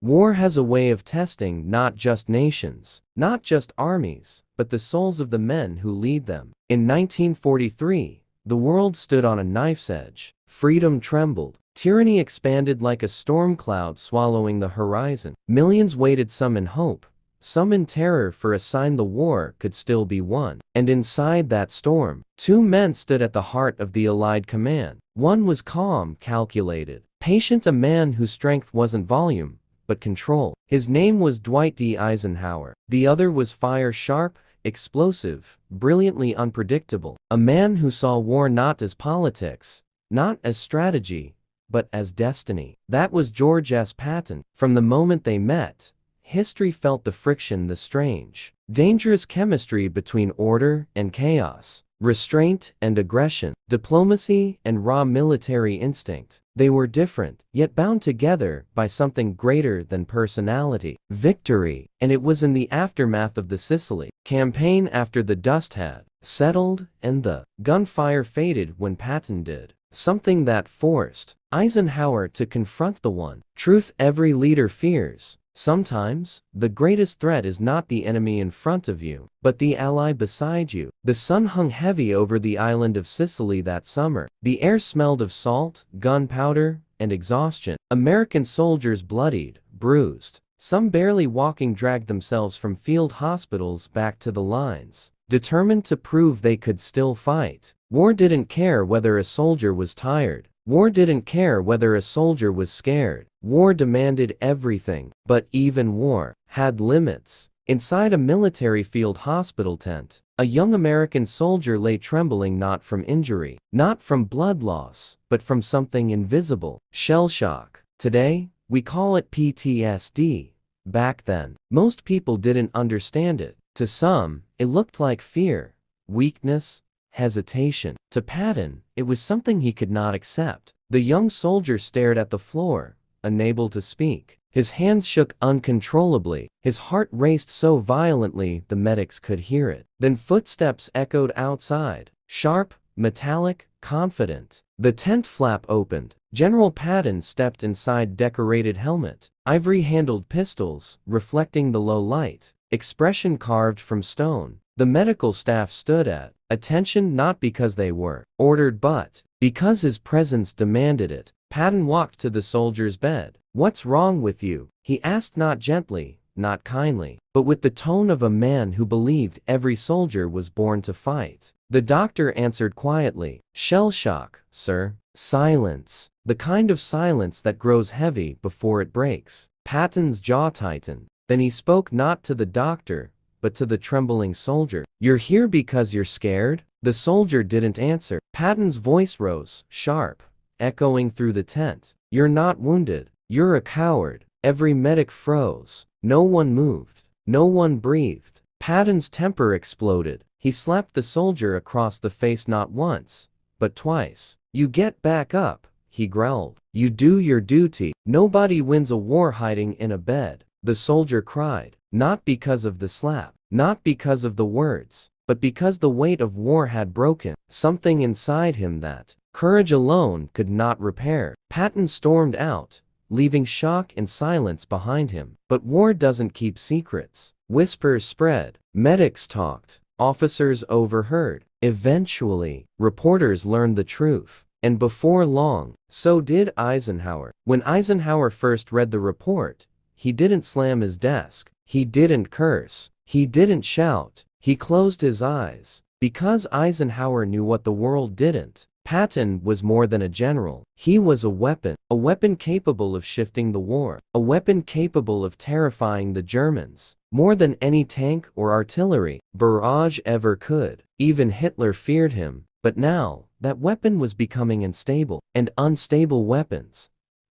War has a way of testing not just nations, not just armies, but the souls of the men who lead them. In 1943, the world stood on a knife's edge. Freedom trembled. Tyranny expanded like a storm cloud swallowing the horizon. Millions waited, some in hope, some in terror, for a sign the war could still be won. And inside that storm, two men stood at the heart of the Allied command. One was calm, calculated, patient, a man whose strength wasn't volume, but control. His name was Dwight D. Eisenhower. The other was fire, sharp, explosive, brilliantly unpredictable. A man who saw war not as politics, not as strategy, but as destiny. That was George S. Patton. From the moment they met, history felt the friction, the strange, dangerous chemistry between order and chaos, restraint and aggression, diplomacy and raw military instinct. They were different, yet bound together by something greater than personality: victory. And it was in the aftermath of the Sicily campaign, after the dust had settled and the gunfire faded, when Patton did something that forced Eisenhower to confront the one truth every leader fears. Sometimes, the greatest threat is not the enemy in front of you, but the ally beside you. The sun hung heavy over the island of Sicily that summer. The air smelled of salt, gunpowder, and exhaustion. American soldiers, bloodied, bruised, some barely walking, dragged themselves from field hospitals back to the lines, determined to prove they could still fight. War didn't care whether a soldier was tired. War didn't care whether a soldier was scared. War demanded everything, but even war had limits. Inside a military field hospital tent, a young American soldier lay, trembling, not from injury, not from blood loss, but from something invisible: shell shock. Today, we call it PTSD. Back then, most people didn't understand it. To some, it looked like fear, weakness, hesitation. To Patton, it was something he could not accept. The young soldier stared at the floor, unable to speak. His hands shook uncontrollably. His heart raced so violently the medics could hear it. Then footsteps echoed outside, sharp, metallic, confident. The tent flap opened. General Patton stepped inside, decorated helmet, ivory-handled pistols reflecting the low light, expression carved from stone. The medical staff stood at attention, not because they were ordered, but because his presence demanded it. Patton walked to the soldier's bed. "What's wrong with you?" he asked, not gently, not kindly, but with the tone of a man who believed every soldier was born to fight. The doctor answered quietly, "Shell shock, sir." Silence. The kind of silence that grows heavy before it breaks. Patton's jaw tightened. Then he spoke, not to the doctor, but to the trembling soldier. "You're here because you're scared?" The soldier didn't answer. Patton's voice rose, sharp, echoing through the tent. "You're not wounded. You're a coward." Every medic froze. No one moved. No one breathed. Patton's temper exploded. He slapped the soldier across the face, not once, but twice. "You get back up," he growled. "You do your duty. Nobody wins a war hiding in a bed." The soldier cried, not because of the slap, not because of the words, but because the weight of war had broken something inside him that courage alone could not repair. Patton stormed out, leaving shock and silence behind him. But war doesn't keep secrets. Whispers spread. Medics talked. Officers overheard. Eventually, reporters learned the truth. And before long, so did Eisenhower. When Eisenhower first read the report, he didn't slam his desk. He didn't curse. He didn't shout. He closed his eyes. Because Eisenhower knew what the world didn't. Patton was more than a general. He was a weapon capable of shifting the war, a weapon capable of terrifying the Germans more than any tank or artillery barrage ever could. Even Hitler feared him. But now, that weapon was becoming unstable, and unstable weapons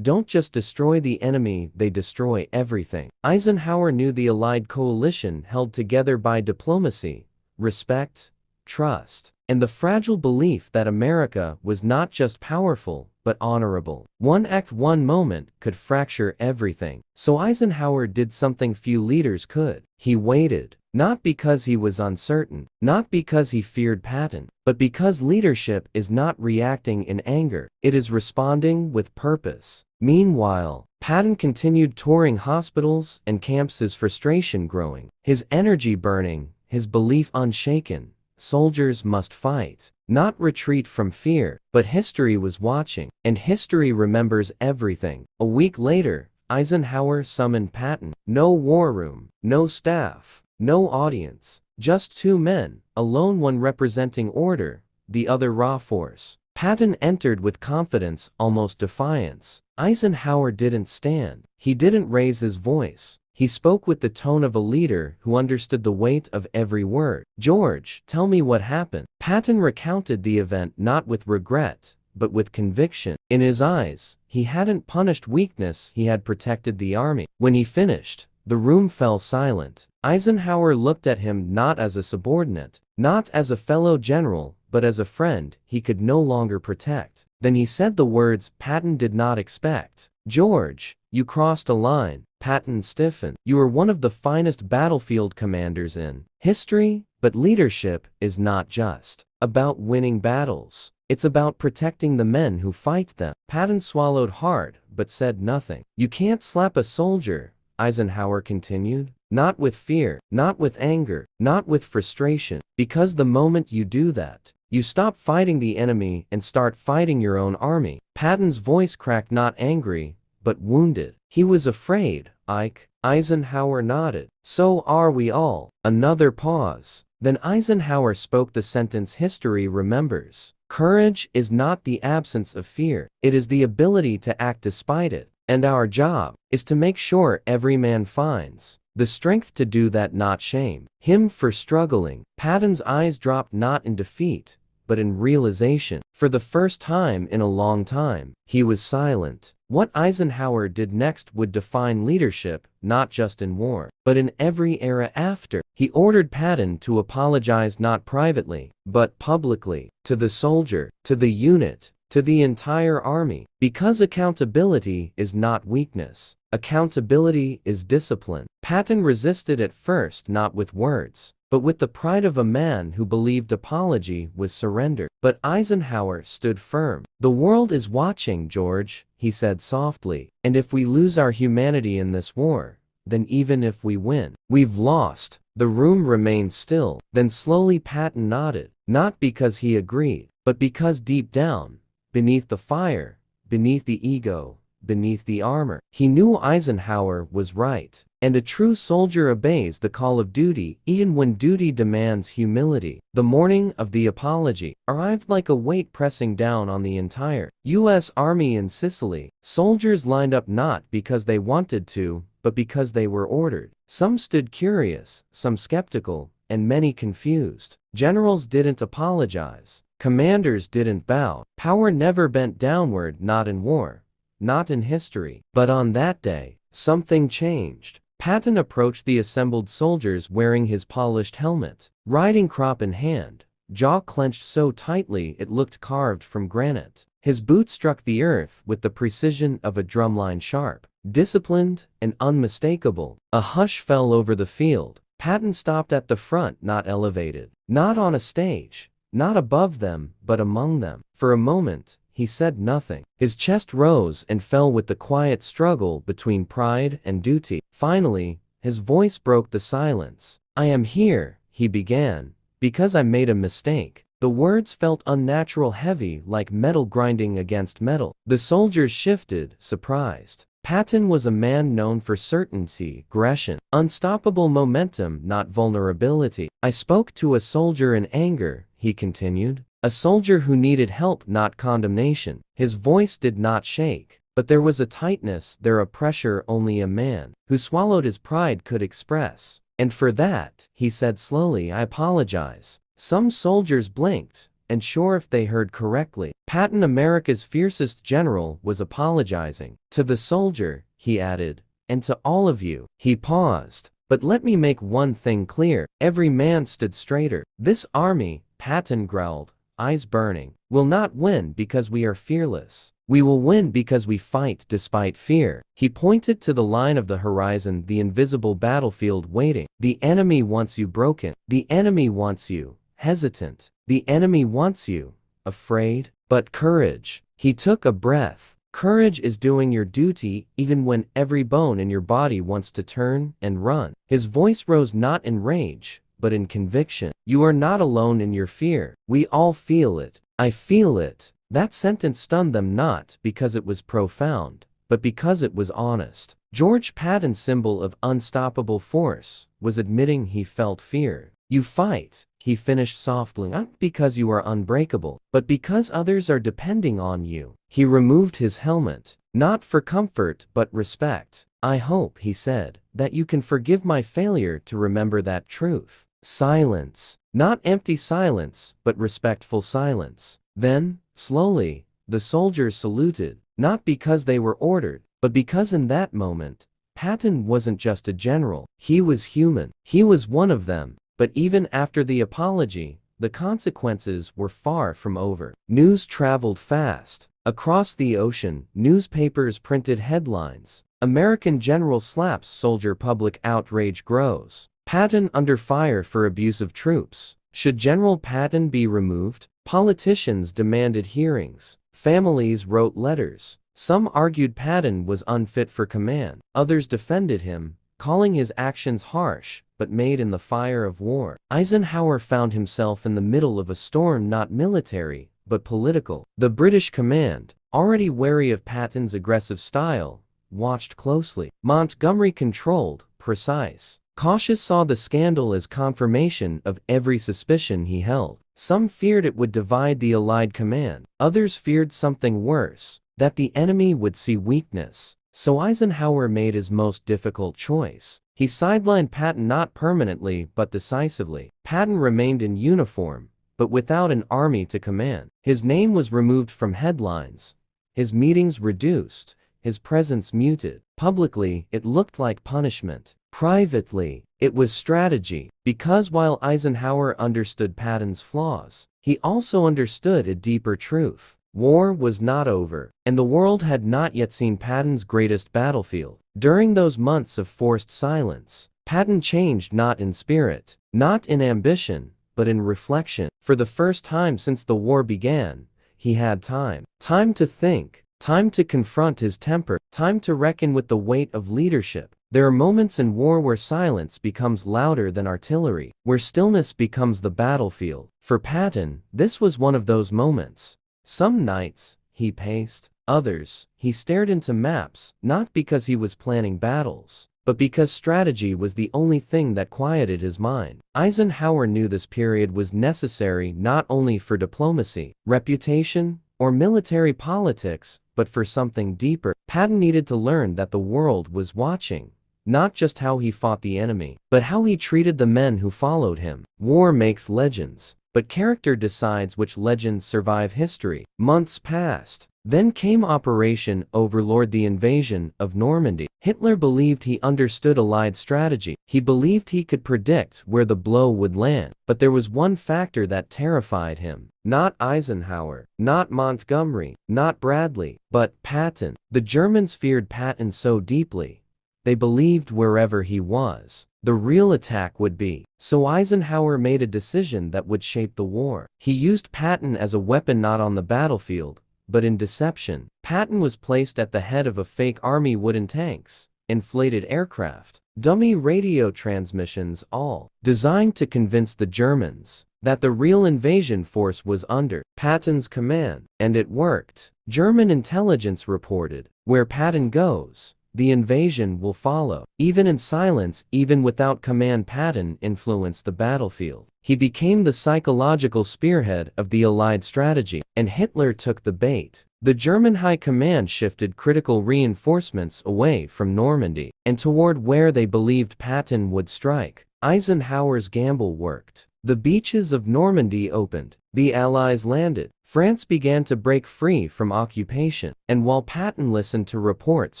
don't just destroy the enemy, they destroy everything. Eisenhower knew the Allied coalition held together by diplomacy, respect, trust, and the fragile belief that America was not just powerful, but honorable. One act, one moment could fracture everything. So Eisenhower did something few leaders could. He waited. Not because he was uncertain, not because he feared Patton, but because leadership is not reacting in anger, it is responding with purpose. Meanwhile, Patton continued touring hospitals and camps, his frustration growing, his energy burning, his belief unshaken. Soldiers must fight, not retreat from fear. But history was watching, and history remembers everything. A week later, Eisenhower summoned Patton. No war room, no staff, no audience, just two men, alone, one representing order, the other raw force. Patton entered with confidence, almost defiance. Eisenhower didn't stand. He didn't raise his voice. He spoke with the tone of a leader who understood the weight of every word. "George, tell me what happened." Patton recounted the event not with regret, but with conviction. In his eyes, he hadn't punished weakness, he had protected the army. When he finished, the room fell silent. Eisenhower looked at him not as a subordinate, not as a fellow general, but as a friend he could no longer protect. Then he said the words Patton did not expect. "George, you crossed a line." Patton stiffened. "You are one of the finest battlefield commanders in history, but leadership is not just about winning battles. It's about protecting the men who fight them." Patton swallowed hard, but said nothing. "You can't slap a soldier," Eisenhower continued. "Not with fear, not with anger, not with frustration. Because the moment you do that, you stop fighting the enemy and start fighting your own army." Patton's voice cracked, not angry, but wounded. "He was afraid, Ike." Eisenhower nodded. "So are we all." Another pause. Then Eisenhower spoke the sentence history remembers. "Courage is not the absence of fear. It is the ability to act despite it. And our job is to make sure every man finds the strength to do that, not shame him for struggling." Patton's eyes dropped, not in defeat, but in realization. For the first time in a long time, he was silent. What Eisenhower did next would define leadership, not just in war, but in every era after. He ordered Patton to apologize, not privately, but publicly, to the soldier, to the unit, to the entire army. Because accountability is not weakness. Accountability is discipline. Patton resisted at first, not with words, but with the pride of a man who believed apology was surrender. But Eisenhower stood firm. "The world is watching, George," he said softly. "And if we lose our humanity in this war, then even if we win, we've lost." The room remained still. Then slowly Patton nodded, not because he agreed, but because deep down, beneath the fire, beneath the ego, beneath the armor, he knew Eisenhower was right. And a true soldier obeys the call of duty, even when duty demands humility. The morning of the apology arrived like a weight pressing down on the entire U.S. Army in Sicily. Soldiers lined up not because they wanted to, but because they were ordered. Some stood curious, some skeptical, and many confused. Generals didn't apologize. Commanders didn't bow. Power never bent downward, not in war, not in history. But on that day, something changed. Patton approached the assembled soldiers wearing his polished helmet, riding crop in hand, jaw clenched so tightly it looked carved from granite. His boots struck the earth with the precision of a drumline, sharp, disciplined, and unmistakable. A hush fell over the field. Patton stopped at the front, not elevated, not on a stage, not above them, but among them. For a moment, he said nothing. His chest rose and fell with the quiet struggle between pride and duty. Finally, his voice broke the silence. "I am here," he began, "because I made a mistake." The words felt unnatural, heavy, like metal grinding against metal. The soldiers shifted, surprised. Patton was a man known for certainty, aggression, unstoppable momentum, not vulnerability. "I spoke to a soldier in anger," he continued. "A soldier who needed help, not condemnation." His voice did not shake, but there was a tightness there, a pressure only a man who swallowed his pride could express. "And for that," he said slowly, "I apologize." Some soldiers blinked, unsure if they heard correctly. Patton, America's fiercest general, was apologizing. "To the soldier," he added, "and to all of you." He paused. "But let me make one thing clear." Every man stood straighter. "This army," Patton growled, eyes burning, "will not win because we are fearless. We will win because we fight despite fear." He pointed to the line of the horizon, the invisible battlefield waiting. "The enemy wants you broken. The enemy wants you hesitant. The enemy wants you afraid. But courage." He took a breath. Courage is doing your duty even when every bone in your body wants to turn and run. His voice rose not in rage, but in conviction. You are not alone in your fear. We all feel it. I feel it. That sentence stunned them not because it was profound, but because it was honest. George Patton's symbol of unstoppable force was admitting he felt fear. You fight, he finished softly, not because you are unbreakable, but because others are depending on you. He removed his helmet, not for comfort but respect. I hope, he said, that you can forgive my failure to remember that truth. Silence. Not empty silence, but respectful silence. Then, slowly, the soldiers saluted, not because they were ordered, but because in that moment, Patton wasn't just a general. He was human. He was one of them. But even after the apology, the consequences were far from over. News traveled fast. Across the ocean, newspapers printed headlines. American general slaps soldier, public outrage grows. Patton under fire for abuse of troops. Should General Patton be removed? Politicians demanded hearings. Families wrote letters. Some argued Patton was unfit for command. Others defended him, calling his actions harsh, but made in the fire of war. Eisenhower found himself in the middle of a storm, not military, but political. The British command, already wary of Patton's aggressive style, watched closely. Montgomery, controlled, precise, cautious, saw the scandal as confirmation of every suspicion he held. Some feared it would divide the Allied command. Others feared something worse, that the enemy would see weakness. So Eisenhower made his most difficult choice. He sidelined Patton, not permanently but decisively. Patton remained in uniform, but without an army to command. His name was removed from headlines, his meetings reduced, his presence muted. Publicly, it looked like punishment. Privately, it was strategy. Because while Eisenhower understood Patton's flaws, he also understood a deeper truth. War was not over, and the world had not yet seen Patton's greatest battlefield. During those months of forced silence, Patton changed, not in spirit, not in ambition, but in reflection. For the first time since the war began, he had time. Time to think, time to confront his temper, time to reckon with the weight of leadership. There are moments in war where silence becomes louder than artillery, where stillness becomes the battlefield. For Patton, this was one of those moments. Some nights, he paced. Others, he stared into maps, not because he was planning battles, but because strategy was the only thing that quieted his mind. Eisenhower knew this period was necessary not only for diplomacy, reputation, or military politics, but for something deeper. Patton needed to learn that the world was watching, not just how he fought the enemy, but how he treated the men who followed him. War makes legends, but character decides which legends survive history. Months passed. Then came Operation Overlord, the invasion of Normandy. Hitler believed he understood Allied strategy. He believed he could predict where the blow would land. But there was one factor that terrified him. Not Eisenhower, not Montgomery, not Bradley, but Patton. The Germans feared Patton so deeply, they believed wherever he was, the real attack would be. So Eisenhower made a decision that would shape the war. He used Patton as a weapon, not on the battlefield, but in deception. Patton was placed at the head of a fake army, wooden tanks, inflated aircraft, dummy radio transmissions, all designed to convince the Germans that the real invasion force was under Patton's command. And it worked. German intelligence reported, "Where Patton goes, the invasion will follow." Even in silence, even without command, Patton influenced the battlefield. He became the psychological spearhead of the Allied strategy, and Hitler took the bait. The German high command shifted critical reinforcements away from Normandy and toward where they believed Patton would strike. Eisenhower's gamble worked. The beaches of Normandy opened. The Allies landed. France began to break free from occupation. And while Patton listened to reports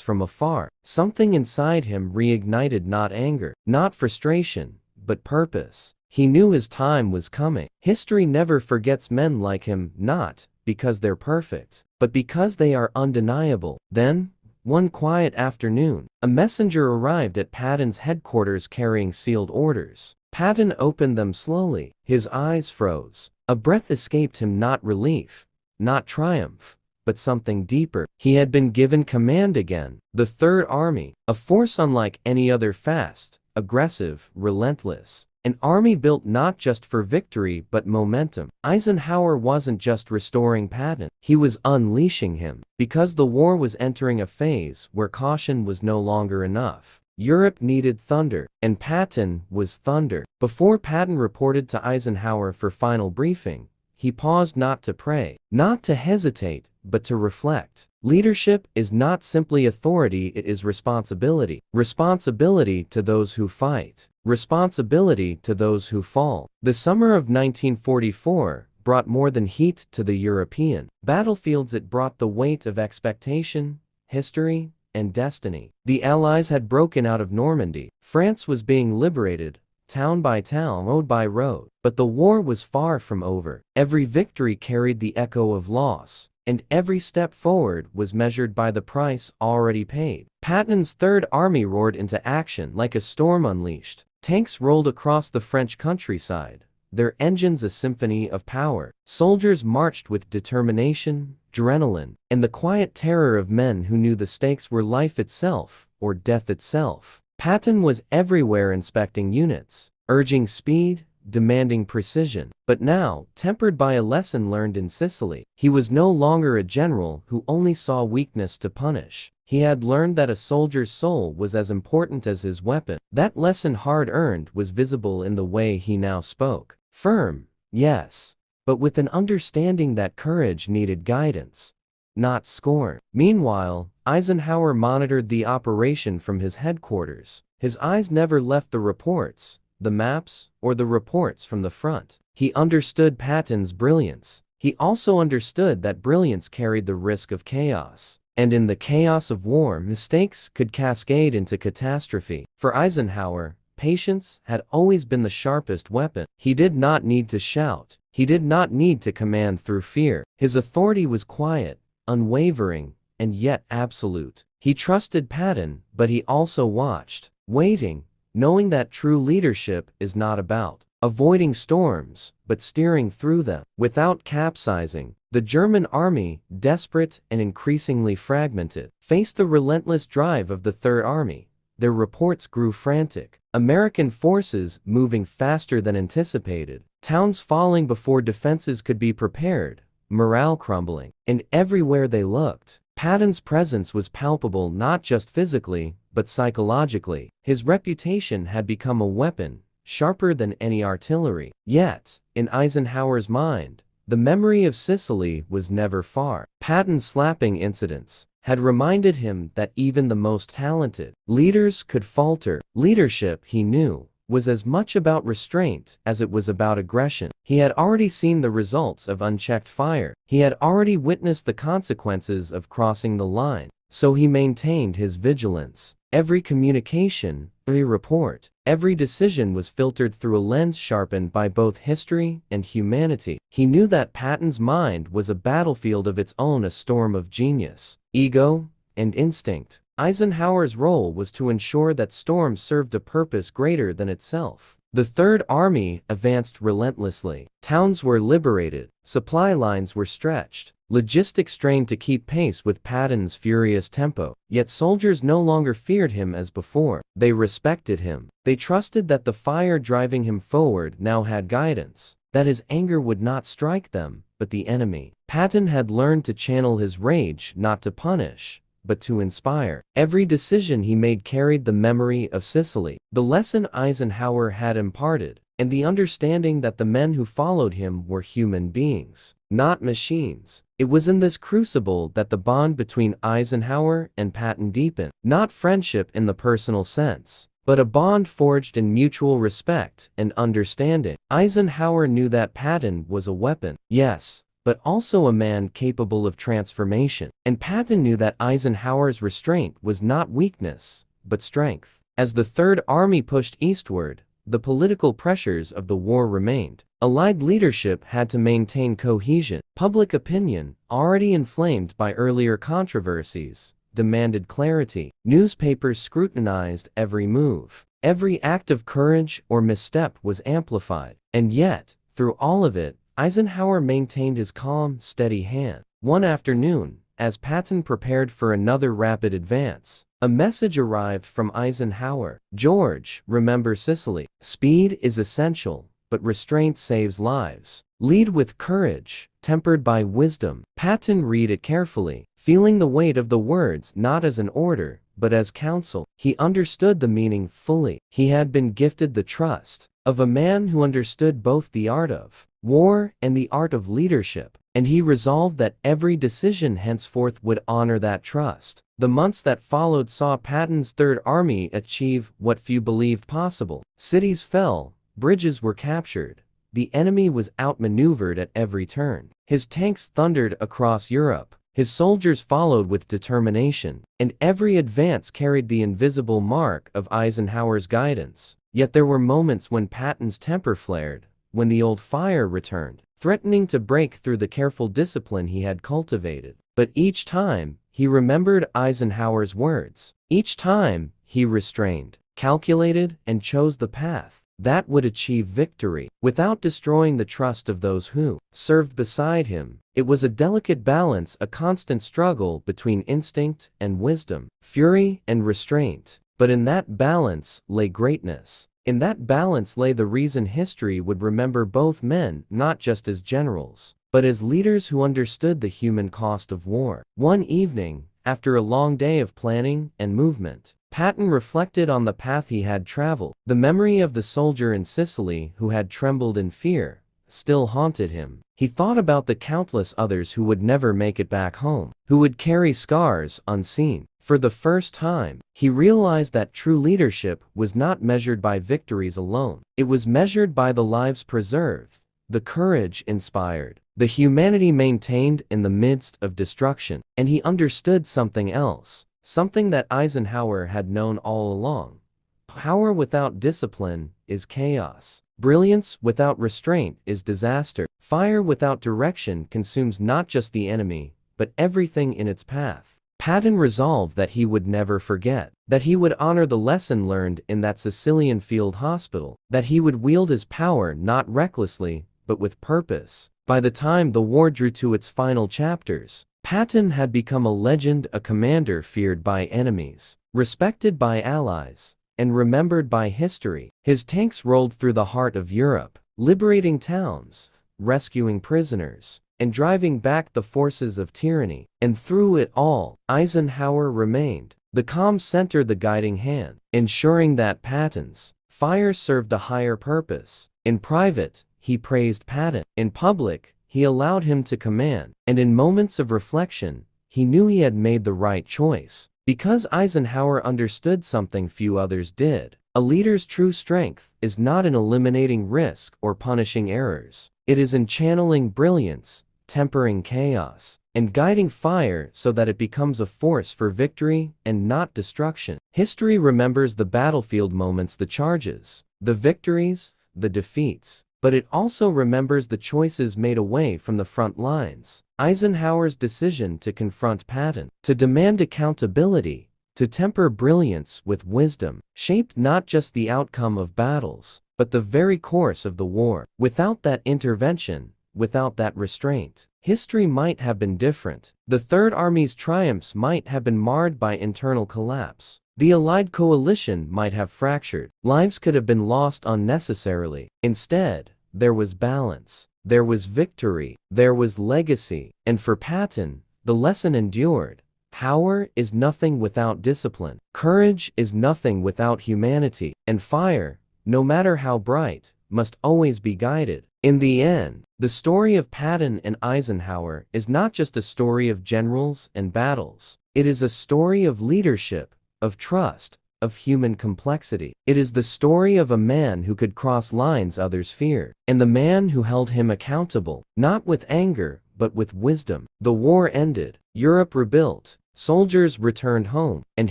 from afar, something inside him reignited, not anger, not frustration, but purpose. He knew his time was coming. History never forgets men like him, not because they're perfect, but because they are undeniable. Then, one quiet afternoon, a messenger arrived at Patton's headquarters carrying sealed orders. Patton opened them slowly. His eyes froze. A breath escaped him, not relief, not triumph, but something deeper. He had been given command again. The Third Army, a force unlike any other, fast, aggressive, relentless. An army built not just for victory but momentum. Eisenhower wasn't just restoring Patton, he was unleashing him. Because the war was entering a phase where caution was no longer enough. Europe needed thunder, and Patton was thunder. Before Patton reported to Eisenhower for final briefing, he paused, not to pray, not to hesitate, but to reflect. Leadership is not simply authority, it is responsibility. Responsibility to those who fight. Responsibility to those who fall. The summer of 1944 brought more than heat to the European battlefields. It brought the weight of expectation, history, and destiny. The Allies had broken out of Normandy. France was being liberated, town by town, road by road. But the war was far from over. Every victory carried the echo of loss, and every step forward was measured by the price already paid. Patton's Third Army roared into action like a storm unleashed. Tanks rolled across the French countryside, their engines a symphony of power. Soldiers marched with determination, adrenaline, and the quiet terror of men who knew the stakes were life itself or death itself. Patton was everywhere, inspecting units, urging speed, demanding precision. But now, tempered by a lesson learned in Sicily, he was no longer a general who only saw weakness to punish. He had learned that a soldier's soul was as important as his weapon. That lesson, hard-earned, was visible in the way he now spoke. Firm, yes, but with an understanding that courage needed guidance, not scorn. Meanwhile, Eisenhower monitored the operation from his headquarters. His eyes never left the reports, the maps, or the reports from the front. He understood Patton's brilliance. He also understood that brilliance carried the risk of chaos. And in the chaos of war, mistakes could cascade into catastrophe. For Eisenhower, patience had always been the sharpest weapon. He did not need to shout. He did not need to command through fear. His authority was quiet, unwavering, and yet absolute. He trusted Patton, but he also watched, waiting, knowing that true leadership is not about avoiding storms, but steering through them without capsizing. The German army, desperate and increasingly fragmented, faced the relentless drive of the Third Army. Their reports grew frantic. American forces moving faster than anticipated, towns falling before defenses could be prepared, morale crumbling. And everywhere they looked, Patton's presence was palpable, not just physically, but psychologically. His reputation had become a weapon, sharper than any artillery. Yet, in Eisenhower's mind, the memory of Sicily was never far. Patton's slapping incidents had reminded him that even the most talented leaders could falter. Leadership, he knew, was as much about restraint as it was about aggression. He had already seen the results of unchecked fire. He had already witnessed the consequences of crossing the line. So he maintained his vigilance. Every communication, every report, every decision was filtered through a lens sharpened by both history and humanity. He knew that Patton's mind was a battlefield of its own, a storm of genius, ego, and instinct. Eisenhower's role was to ensure that storms served a purpose greater than itself. The Third Army advanced relentlessly. Towns were liberated, supply lines were stretched, logistics strained to keep pace with Patton's furious tempo. Yet soldiers no longer feared him as before. They respected him. They trusted that the fire driving him forward now had guidance, that his anger would not strike them, but the enemy. Patton had learned to channel his rage not to punish, but to inspire. Every decision he made carried the memory of Sicily, the lesson Eisenhower had imparted, and the understanding that the men who followed him were human beings, not machines. It was in this crucible that the bond between Eisenhower and Patton deepened, not friendship in the personal sense, but a bond forged in mutual respect and understanding. Eisenhower knew that Patton was a weapon, yes, but also a man capable of transformation. And Patton knew that Eisenhower's restraint was not weakness, but strength. As the Third Army pushed eastward, the political pressures of the war remained. Allied leadership had to maintain cohesion. Public opinion, already inflamed by earlier controversies, demanded clarity. Newspapers scrutinized every move. Every act of courage or misstep was amplified. And yet, through all of it, Eisenhower maintained his calm, steady hand. One afternoon, as Patton prepared for another rapid advance, a message arrived from Eisenhower. George, remember Sicily. Speed is essential, but restraint saves lives. Lead with courage, tempered by wisdom. Patton read it carefully, feeling the weight of the words not as an order, but as counsel. He understood the meaning fully. He had been gifted the trust of a man who understood both the art of war and the art of leadership, and he resolved that every decision henceforth would honor that trust. The months that followed saw Patton's Third Army achieve what few believed possible. Cities fell, bridges were captured, the enemy was outmaneuvered at every turn. His tanks thundered across Europe, his soldiers followed with determination, and every advance carried the invisible mark of Eisenhower's guidance. Yet there were moments when Patton's temper flared, when the old fire returned, threatening to break through the careful discipline he had cultivated. But each time, he remembered Eisenhower's words. Each time, he restrained, calculated, and chose the path that would achieve victory, without destroying the trust of those who served beside him. It was a delicate balance, a constant struggle between instinct and wisdom, fury and restraint. But in that balance lay greatness. In that balance lay the reason history would remember both men not just as generals, but as leaders who understood the human cost of war. One evening, after a long day of planning and movement, Patton reflected on the path he had traveled. The memory of the soldier in Sicily who had trembled in fear still haunted him. He thought about the countless others who would never make it back home, who would carry scars unseen. For the first time, he realized that true leadership was not measured by victories alone. It was measured by the lives preserved, the courage inspired, the humanity maintained in the midst of destruction. And he understood something else, something that Eisenhower had known all along. Power without discipline is chaos. Brilliance without restraint is disaster. Fire without direction consumes not just the enemy, but everything in its path. Patton resolved that he would never forget, that he would honor the lesson learned in that Sicilian field hospital, that he would wield his power not recklessly, but with purpose. By the time the war drew to its final chapters, Patton had become a legend, a commander feared by enemies, respected by allies, and remembered by history. His tanks rolled through the heart of Europe, liberating towns, rescuing prisoners, and driving back the forces of tyranny. And through it all, Eisenhower remained the calm center, the guiding hand, ensuring that Patton's fire served a higher purpose. In private, he praised Patton. In public, he allowed him to command. And in moments of reflection, he knew he had made the right choice. Because Eisenhower understood something few others did. A leader's true strength is not in eliminating risk or punishing errors. It is in channeling brilliance, tempering chaos, and guiding fire so that it becomes a force for victory and not destruction. History remembers the battlefield moments, the charges, the victories, the defeats, but it also remembers the choices made away from the front lines. Eisenhower's decision to confront Patton, to demand accountability, to temper brilliance with wisdom, shaped not just the outcome of battles, but the very course of the war. Without that intervention, without that restraint, history might have been different. The Third Army's triumphs might have been marred by internal collapse. The Allied coalition might have fractured. Lives could have been lost unnecessarily. Instead, there was balance. There was victory. There was legacy. And for Patton, the lesson endured. Power is nothing without discipline. Courage is nothing without humanity. And fire, no matter how bright, must always be guided. In the end, the story of Patton and Eisenhower is not just a story of generals and battles. It is a story of leadership, of trust, of human complexity. It is the story of a man who could cross lines others feared, and the man who held him accountable, not with anger, but with wisdom. The war ended, Europe rebuilt, soldiers returned home, and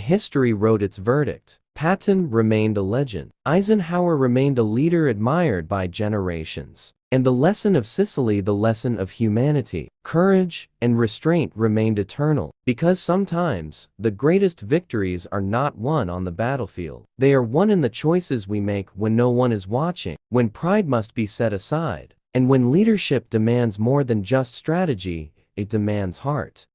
history wrote its verdict. Patton remained a legend. Eisenhower remained a leader admired by generations. And the lesson of Sicily, the lesson of humanity, courage, and restraint remained eternal. Because sometimes, the greatest victories are not won on the battlefield. They are won in the choices we make when no one is watching, when pride must be set aside, and when leadership demands more than just strategy, it demands heart.